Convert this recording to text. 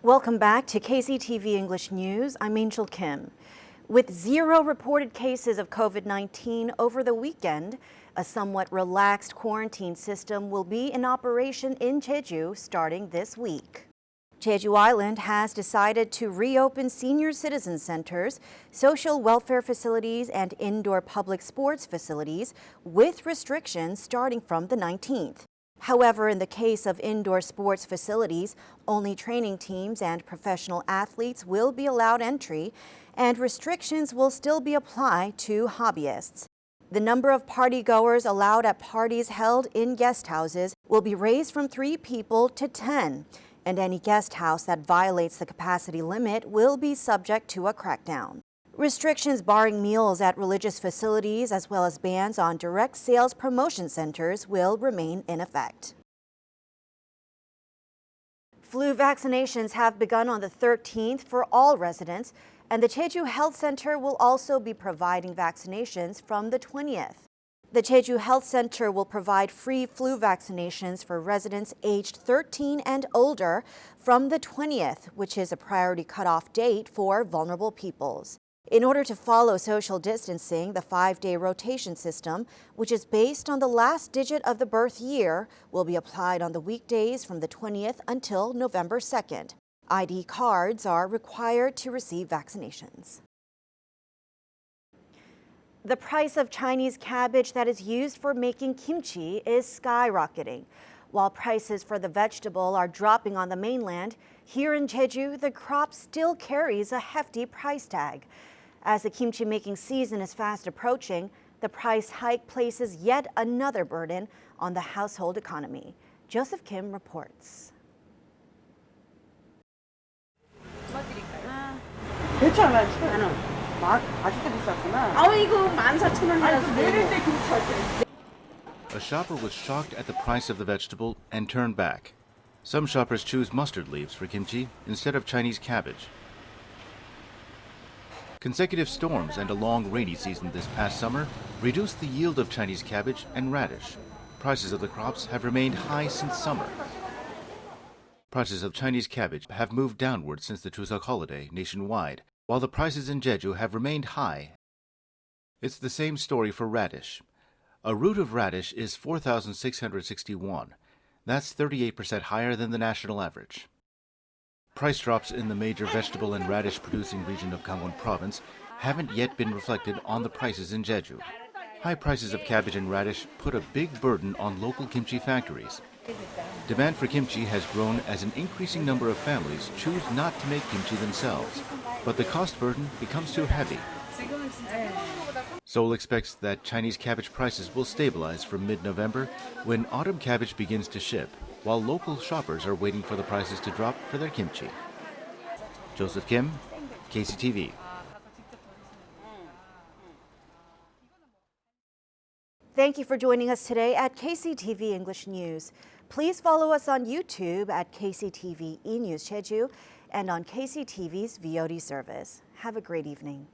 Welcome back to KCTV English News. I'm Angel Kim. With 0 reported cases of COVID-19 over the weekend, a somewhat relaxed quarantine system will be in operation in Jeju starting this week. Jeju Island has decided to reopen senior citizen centers, social welfare facilities, and indoor public sports facilities with restrictions starting from the 19th. However, in the case of indoor sports facilities, only training teams and professional athletes will be allowed entry, and restrictions will still be applied to hobbyists. The number of partygoers allowed at parties held in guest houses will be raised from 3 people to 10, and any guest house that violates the capacity limit will be subject to a crackdown. Restrictions barring meals at religious facilities as well as bans on direct sales promotion centers will remain in effect. Flu vaccinations have begun on the 13th for all residents, and the Jeju Health Center will also be providing vaccinations from the 20th. The Jeju Health Center will provide free flu vaccinations for residents aged 13 and older from the 20th, which is a priority cutoff date for vulnerable peoples. In order to follow social distancing, the 5-day rotation system, which is based on the last digit of the birth year, will be applied on the weekdays from the 20th until November 2nd. ID cards are required to receive vaccinations. The price of Chinese cabbage that is used for making kimchi is skyrocketing. While prices for the vegetable are dropping on the mainland, here in Jeju, the crop still carries a hefty price tag. As the kimchi making season is fast approaching, the price hike places yet another burden on the household economy. Joseph Kim reports. 대추 얼마야? 10,000원. 아직도 비쌌구나. 이거 14,000원이라서 내릴 때 김치 할 때. A shopper was shocked at the price of the vegetable and turned back. Some shoppers choose mustard leaves for kimchi instead of Chinese cabbage. Consecutive storms and a long rainy season this past summer reduced the yield of Chinese cabbage and radish. Prices of the crops have remained high since summer. Prices of Chinese cabbage have moved downward since the Chuseok holiday nationwide, while the prices in Jeju have remained high. It's the same story for radish. A root of radish is 4,661. That's 38% higher than the national average. Price drops in the major vegetable and radish-producing region of Gangwon Province haven't yet been reflected on the prices in Jeju. High prices of cabbage and radish put a big burden on local kimchi factories. Demand for kimchi has grown as an increasing number of families choose not to make kimchi themselves, but the cost burden becomes too heavy. Seoul expects that Chinese cabbage prices will stabilize from mid-November when autumn cabbage begins to ship, while local shoppers are waiting for the prices to drop for their kimchi. Joseph Kim, KCTV. Thank you for joining us today at KCTV English News. Please follow us on YouTube at KCTV E-News Jeju and on KCTV's VOD service. Have a great evening.